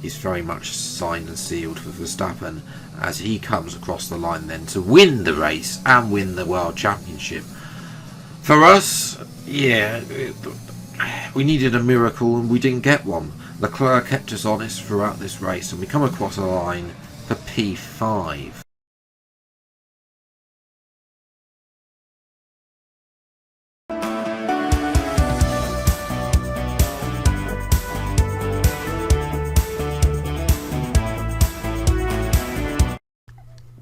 is very much signed and sealed for Verstappen as he comes across the line then to win the race and win the World Championship. For us, yeah, we needed a miracle and we didn't get one. Leclerc kept us honest throughout this race and we come across a line for P5.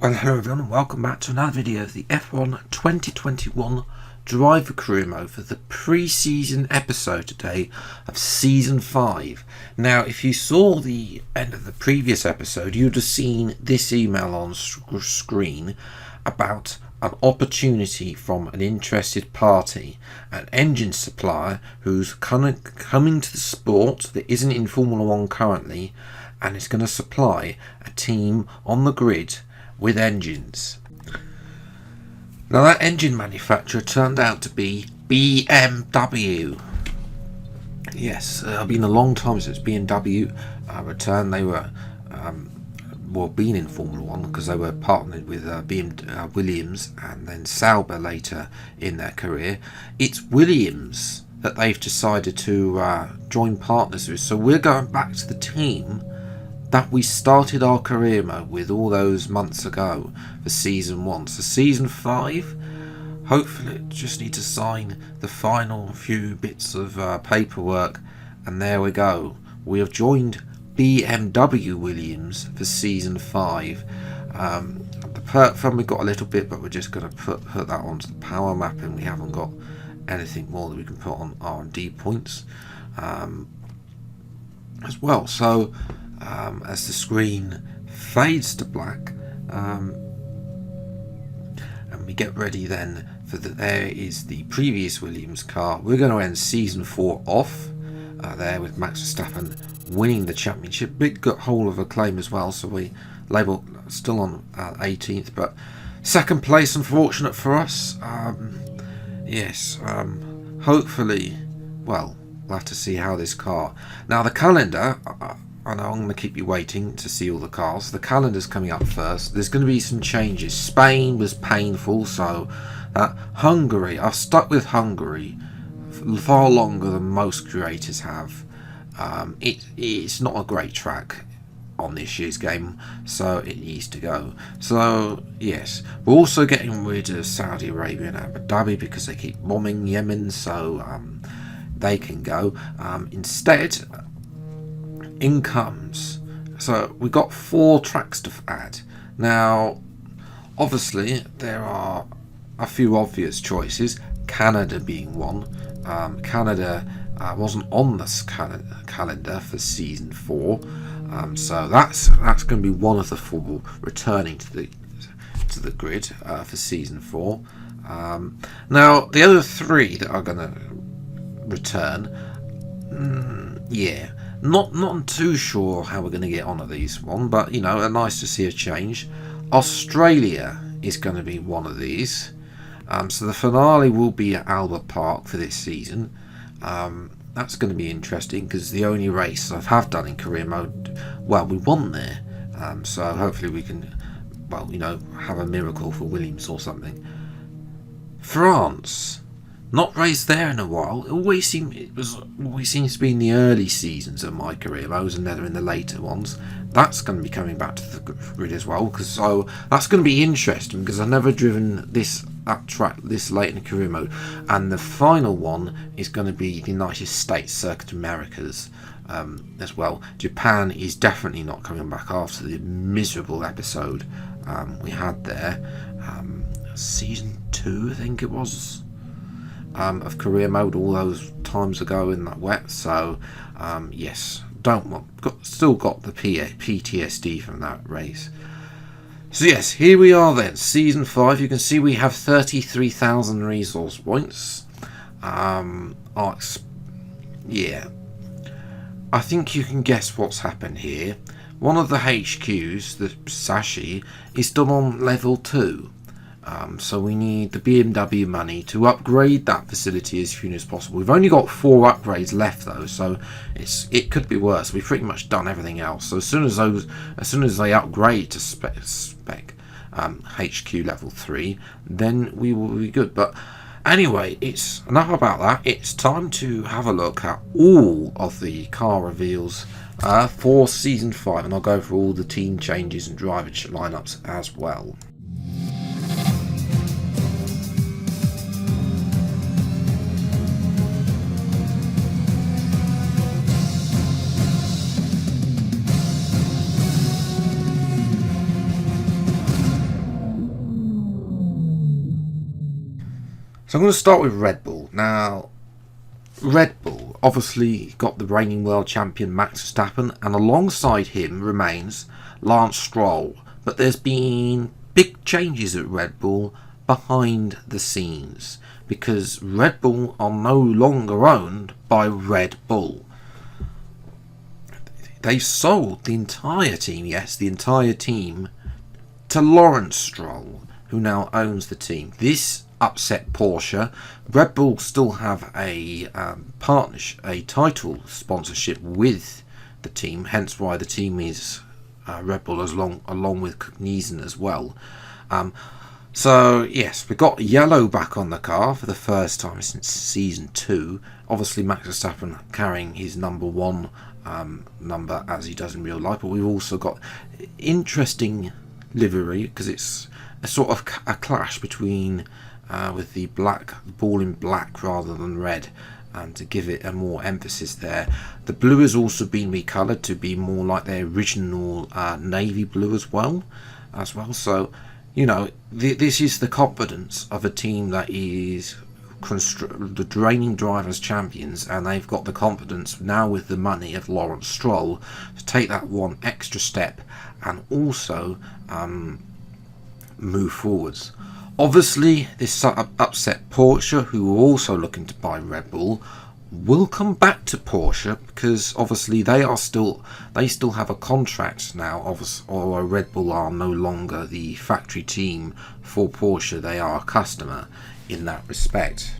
Well, hello everyone and welcome back to another video of the F1 2021 Driver Career Mode for the pre-season episode today of Season 5. Now, if you saw the end of the previous episode, you'd have seen this email on screen about an opportunity from an interested party, an engine supplier who's coming to the sport that isn't in Formula 1 currently, and is going to supply a team on the grid with engines. Now that engine manufacturer turned out to be BMW. Yes, it's been a long time since BMW returned. They were been in Formula 1 because they were partnered with Williams and then Sauber later in their career. It's Williams that they've decided to join partners with. So we're going back to the team that we started our career mode with all those months ago for Season 1. So Season 5, hopefully just need to sign the final few bits of paperwork and there we go. We have joined BMW Williams for Season 5. The perk fund we've got a little bit, but we're just going to put that onto the power map and we haven't got anything more that we can put on R&D points as well. So as the screen fades to black and we get ready then for there is the previous Williams car. We're going to end Season 4 off there with Max Verstappen winning the championship. Big hole of acclaim as well, so we label still on 18th, but second place unfortunate for us. Hopefully, well, we'll have to see how this car. Now the calendar, I know I'm going to keep you waiting to see all the cars. The calendar's coming up first. There's going to be some changes. Spain was painful, so Hungary, I've stuck with Hungary far longer than most creators have. It's not a great track on this year's game, so it needs to go. So yes, we're also getting rid of Saudi Arabia and Abu Dhabi because they keep bombing Yemen, so they can go. Instead, in comes, so we've got 4 tracks to add. Now obviously there are a few obvious choices, Canada being one. Canada wasn't on this calendar for Season 4, so that's going to be one of the 4 returning to the grid for Season 4. Now the other 3 that are going to return, not too sure how we're going to get on at these one, but you know, nice to see a change. Australia is going to be one of these. So the finale will be at Albert Park for this season. That's going to be interesting because the only race I have done in career mode, well, we won there. So hopefully we can, well, you know, have a miracle for Williams or something. France. Not raced there in a while. It always seems to be in the early seasons of my career modes and never in the later ones. That's going to be coming back to the grid as well, so that's going to be interesting because I've never driven that track this late in the career mode. And the final one is going to be the United States Circuit Americas as well. Japan is definitely not coming back after the miserable episode we had there. Season 2, I think it was. Of career mode all those times ago in that wet, so yes, still got the PTSD from that race. So yes, here we are then, Season 5. You can see we have 33,000 resource points. Yeah, I think you can guess what's happened here. One of the HQs, the Sashi, is still on level 2. So we need the BMW money to upgrade that facility as soon as possible. We've only got 4 upgrades left though, so it could be worse. We've pretty much done everything else. So as soon as they upgrade to spec HQ level 3, then we will be good. But anyway, it's enough about that. It's time to have a look at all of the car reveals for Season 5, and I'll go through all the team changes and driver lineups as well. So I'm going to start with Red Bull. Now, Red Bull obviously got the reigning world champion Max Verstappen, and alongside him remains Lance Stroll. But there's been big changes at Red Bull behind the scenes, because Red Bull are no longer owned by Red Bull. They've sold the entire team, yes, the entire team, to Lawrence Stroll, who now owns the team. This upset Porsche. Red Bull still have a a title sponsorship with the team, hence why the team is Red Bull along with Cognizant as well. So yes, we got yellow back on the car for the first time since Season 2. Obviously Max Verstappen carrying his number 1 number as he does in real life, but we've also got interesting livery because it's a sort of a clash between with the ball in black rather than red, and to give it a more emphasis there. The blue has also been recoloured to be more like their original navy blue as well. So, you know, this is the confidence of a team that is the reigning drivers champions, and they've got the confidence now with the money of Lawrence Stroll to take that one extra step and also move forwards. Obviously, this upset Porsche, who are also looking to buy Red Bull, will come back to Porsche because obviously they still have a contract now. Or Red Bull are no longer the factory team for Porsche; they are a customer in that respect.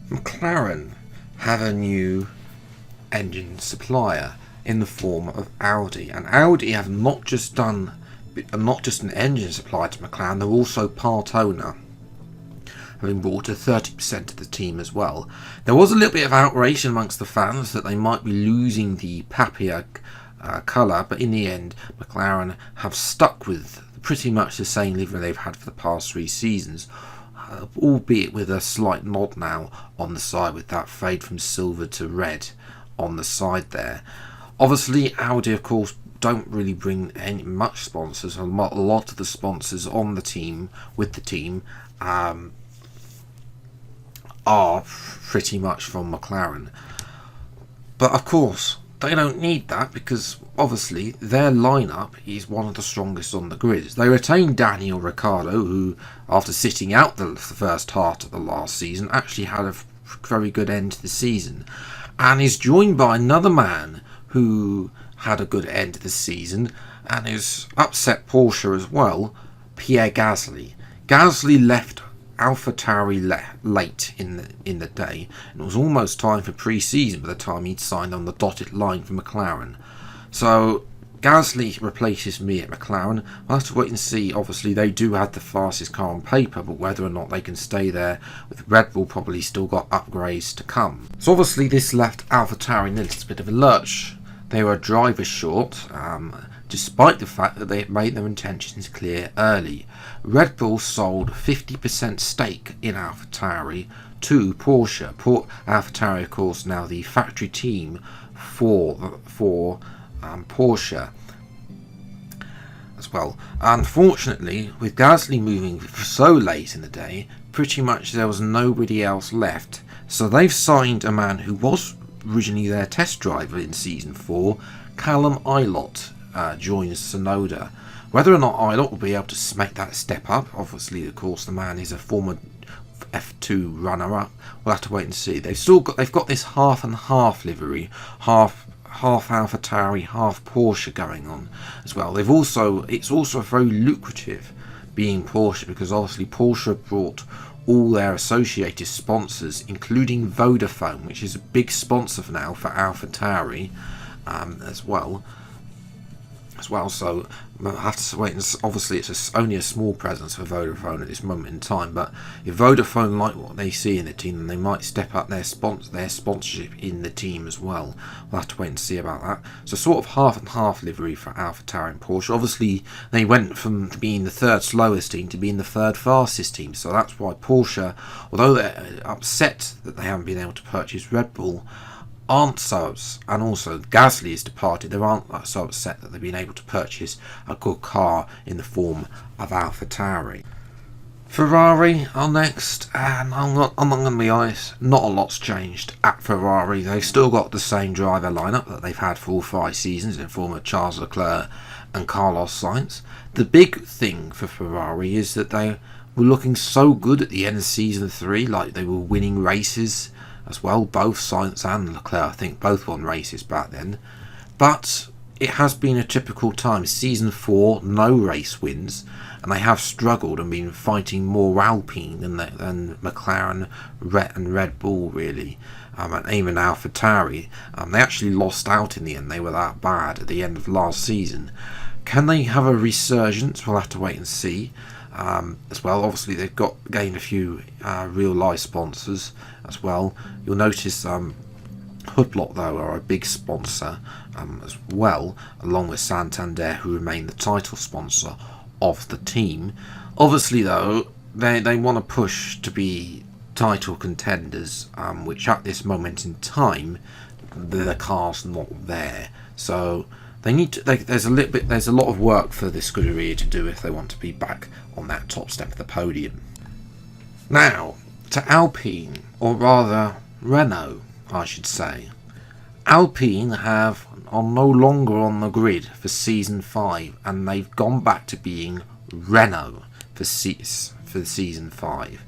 McLaren have a new engine supplier in the form of Audi, and Audi have not just an engine supplier to McLaren; they're also part owner, having bought a 30% of the team as well. There was a little bit of outrage amongst the fans that they might be losing the Papia colour, but in the end McLaren have stuck with pretty much the same livery they've had for the past 3 seasons, albeit with a slight nod now on the side with that fade from silver to red on the side there. Obviously Audi of course don't really bring much sponsors. A lot of the sponsors on the team with the team are pretty much from McLaren, but of course they don't need that because obviously their lineup is one of the strongest on the grid. They retained Daniel Ricciardo, who after sitting out the first half of the last season actually had a very good end to the season, and is joined by another man who had a good end to the season and is upset Porsche as well, Pierre Gasly. Gasly left AlphaTauri late in the day, and it was almost time for pre-season by the time he'd signed on the dotted line for McLaren. So Gasly replaces me at McLaren. We'll have to wait and see. Obviously they do have the fastest car on paper, but whether or not they can stay there with Red Bull probably still got upgrades to come. So obviously this left AlphaTauri in a little bit of a lurch. They were driver short, despite the fact that they had made their intentions clear early. Red Bull sold 50% stake in AlphaTauri to Porsche. AlphaTauri, of course, now the factory team for Porsche as well. Unfortunately, with Gasly moving so late in the day, pretty much there was nobody else left. So they've signed a man who was originally their test driver in Season 4, Callum Ilott, joins Sonoda. Whether or not Ilott will be able to make that step up, obviously, of course, the man is a former F2 runner-up. We'll have to wait and see. They've got this half and half livery, half AlphaTauri, half Porsche going on as well. It's also very lucrative being Porsche, because obviously Porsche have brought all their associated sponsors, including Vodafone, which is a big sponsor for now for AlphaTauri, as well. So I have to wait, and obviously it's only a small presence for Vodafone at this moment in time, but if Vodafone like what they see in the team, then they might step up their sponsorship in the team as well. We'll have to wait and see about that. So sort of half and half livery for AlphaTauri and Porsche. Obviously they went from being the third slowest team to being the third fastest team, so that's why Porsche, although they're upset that they haven't been able to purchase Red Bull, aren't so, and also Gasly has departed, they aren't so upset that they've been able to purchase a good car in the form of AlphaTauri. Ferrari are next, and I'm not going to be honest, not a lot's changed at Ferrari. They've still got the same driver lineup that they've had for all 5 seasons in form of Charles Leclerc and Carlos Sainz. The big thing for Ferrari is that they were looking so good at the end of season 3, like they were winning races as well. Both Sainz and Leclerc, I think, both won races back then. But it has been a typical time. Season 4, no race wins, and they have struggled and been fighting more Alpine than McLaren and Red Bull, really. And even AlphaTauri, they actually lost out in the end. They were that bad at the end of last season. Can they have a resurgence? We'll have to wait and see. As well, obviously they've gained a few real life sponsors as well. You'll notice Hoodlock though are a big sponsor as well, along with Santander, who remain the title sponsor of the team. Obviously though, they want to push to be title contenders, which at this moment in time the car's not there, so they need to. There's a lot of work for this Scuderia to do if they want to be back on that top step of the podium. Now to Alpine, or rather Renault, I should say. Alpine are no longer on the grid for season 5, and they've gone back to being Renault for season 5.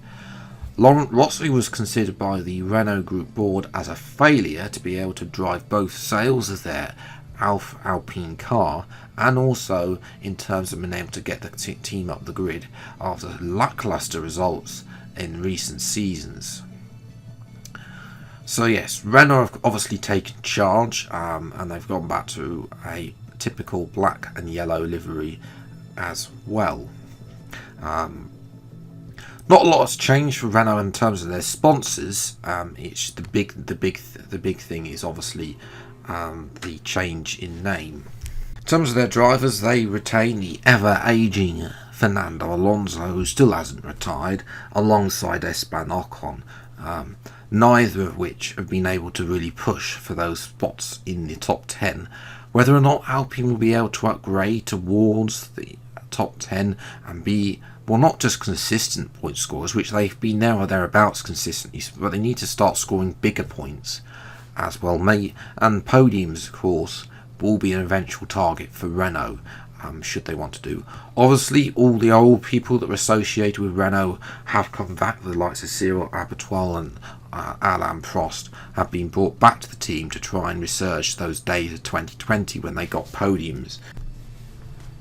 Rossi was considered by the Renault Group board as a failure to be able to drive both sales of their Alpine car, and also in terms of being able to get the team up the grid after lackluster results in recent seasons. So yes, Renault have obviously taken charge, and they've gone back to a typical black and yellow livery as well. Not a lot has changed for Renault in terms of their sponsors. It's the big thing is obviously the change in name. In terms of their drivers, they retain the ever-aging Fernando Alonso, who still hasn't retired, alongside Esteban Ocon, neither of which have been able to really push for those spots in the top 10. Whether or not Alpine will be able to upgrade towards the top 10 and be, well, not just consistent point scorers, which they've been there or thereabouts consistently, but they need to start scoring bigger points as well. And podiums, of course, will be an eventual target for Renault, should they want to do. Obviously, all the old people that were associated with Renault have come back. The likes of Cyril Abiteboul and Alain Prost have been brought back to the team to try and resurge those days of 2020 when they got podiums.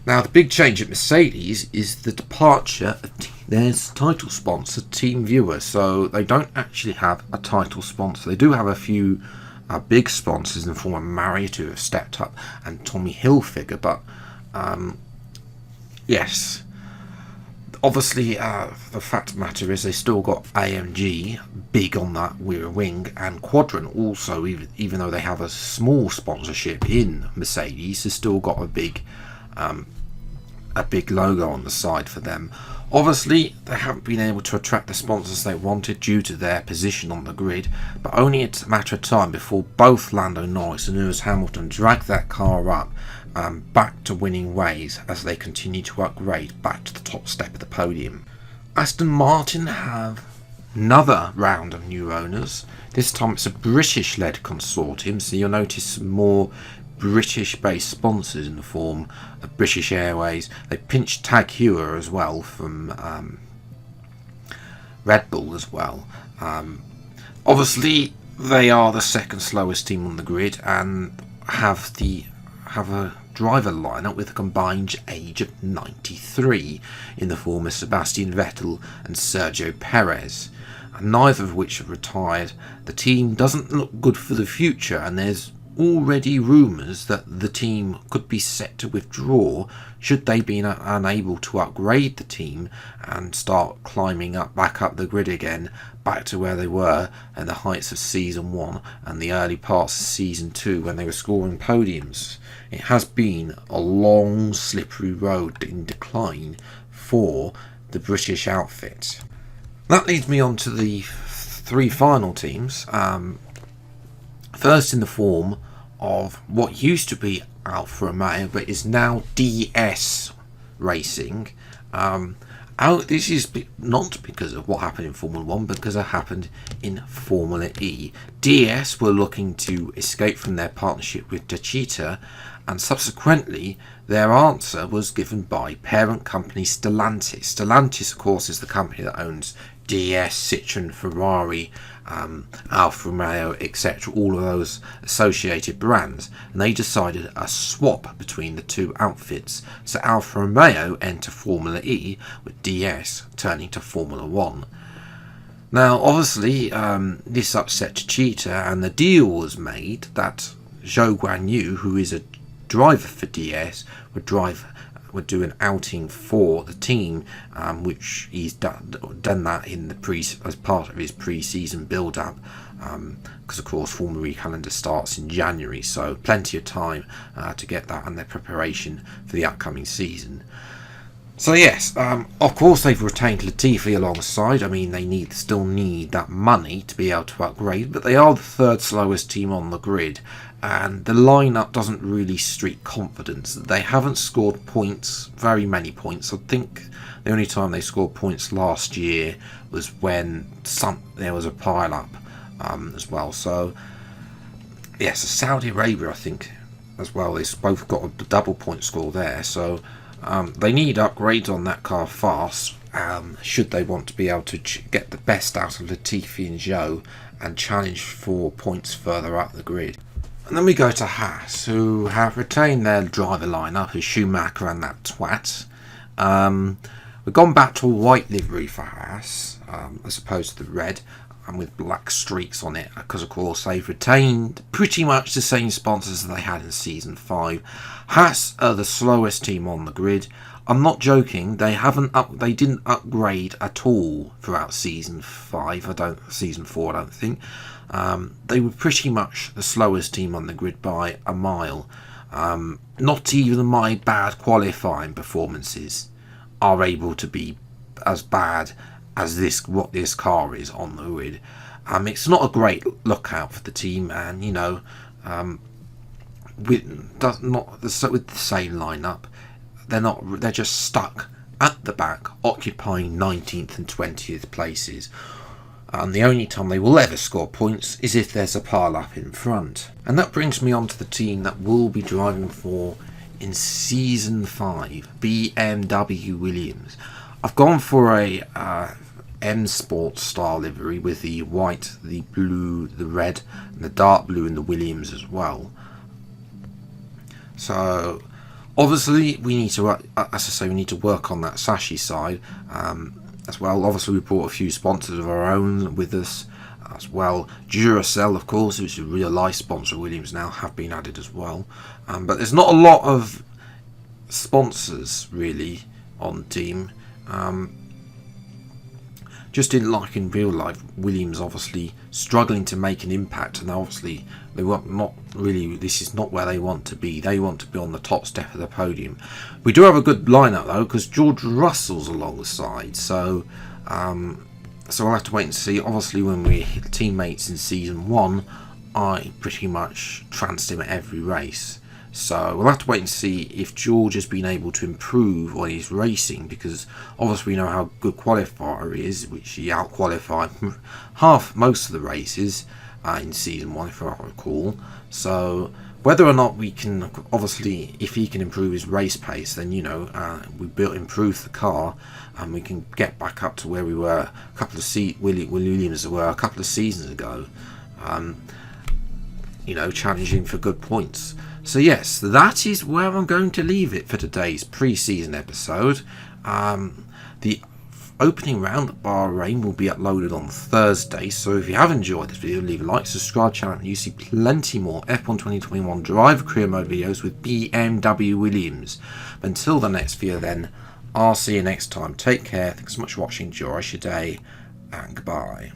Now, the big change at Mercedes is the departure of their title sponsor, Team Viewer. So they don't actually have a title sponsor. They do have a few big sponsors in the form of Marriott, who have stepped up, and Tommy Hilfiger, but yes, obviously the fact of the matter is they still got AMG big on that rear wing, and Quadrant also, even though they have a small sponsorship in Mercedes, has still got a big logo on the side for them. Obviously, they haven't been able to attract the sponsors they wanted due to their position on the grid, but only it's a matter of time before both Lando Norris and Lewis Hamilton drag that car up back to winning ways as they continue to upgrade back to the top step of the podium. Aston Martin have another round of new owners. This time it's a British-led consortium, so you'll notice some more British-based sponsors in the form of British Airways. They pinched Tag Heuer as well from Red Bull as well. Obviously, they are the second slowest team on the grid and have a driver lineup with a combined age of 93 in the form of Sebastian Vettel and Sergio Perez, and neither of which have retired. The team doesn't look good for the future, and there's already rumours that the team could be set to withdraw should they be unable to upgrade the team and start climbing back up the grid again, back to where they were at the heights of season 1 and the early parts of season 2 when they were scoring podiums. It has been a long slippery road in decline for the British outfit. That leads me on to the 3 final teams. First in the form of what used to be Alfa Romeo but is now DS Racing. This is not because of what happened in Formula 1, because it happened in Formula E. DS were looking to escape from their partnership with Techeetah, and subsequently their answer was given by parent company Stellantis. Stellantis, of course, is the company that owns DS, Citroën, Ferrari, Alfa Romeo, etc., all of those associated brands, and they decided a swap between the two outfits. So Alfa Romeo enter Formula E, with DS turning to Formula 1. Now, obviously, this upset Techeetah, and the deal was made that Zhou Guanyu, who is a driver for DS, would do an outing for the team, which he's done that in as part of his pre-season build-up, because of course Formula E calendar starts in January, so plenty of time to get that and their preparation for the upcoming season. So yes, of course they've retained Latifi alongside. I mean, they still need that money to be able to upgrade, but they are the 3rd slowest team on the grid, and the lineup doesn't really streak confidence. They haven't scored points, very many points. I think the only time they scored points last year was when there was a pile-up as well. So yes, Saudi Arabia, I think, as well. They've both got a double point score there, so they need upgrades on that car fast, should they want to be able to get the best out of Latifi and Zhou and challenge for points further up the grid. And then we go to Haas, who have retained their driver lineup as Schumacher and that twat. We've gone back to a white livery for Haas, as opposed to the red, and with black streaks on it, because of course they've retained pretty much the same sponsors as they had in season 5. Haas are the slowest team on the grid. I'm not joking, they didn't upgrade at all throughout season 5, season 4 I don't think. They were pretty much the slowest team on the grid by a mile. Not even my bad qualifying performances are able to be as bad as what this car is on the grid. It's not a great lookout for the team, and with the same lineup, they're just stuck at the back, occupying 19th and 20th places. And the only time they will ever score points is if there's a pile-up in front. And that brings me on to the team that will be driving for in Season 5, BMW Williams. I've gone for a M Sport style livery with the white, the blue, the red, and the dark blue in the Williams as well. So obviously we need to, as I say, we need to work on that Sashi side as well. Obviously we brought a few sponsors of our own with us as well. Duracell, of course, which is a real life sponsor of Williams now, have been added as well. But there's not a lot of sponsors really on the team. Just in real life, Williams obviously struggling to make an impact, and obviously they want not really. This is not where they want to be. They want to be on the top step of the podium. We do have a good lineup though, because George Russell's alongside. So we'll have to wait and see. Obviously, when we hit teammates in season 1, I pretty much trounced him at every race. So we'll have to wait and see if George has been able to improve on his racing, because obviously we know how good qualifier he is, which he out-qualified most of the races in season 1, if I recall. So whether or not we can, obviously, if he can improve his race pace, then we improve the car, and we can get back up to where we were Williams were a couple of seasons ago. Challenging for good points. So yes, that is where I'm going to leave it for today's pre-season episode. The opening round at Bahrain will be uploaded on Thursday, so if you have enjoyed this video, leave a like, subscribe channel, and you see plenty more F1 2021 Driver Career Mode videos with BMW Williams. But until the next video then, I'll see you next time. Take care, thanks so much for watching, enjoy your day, and goodbye.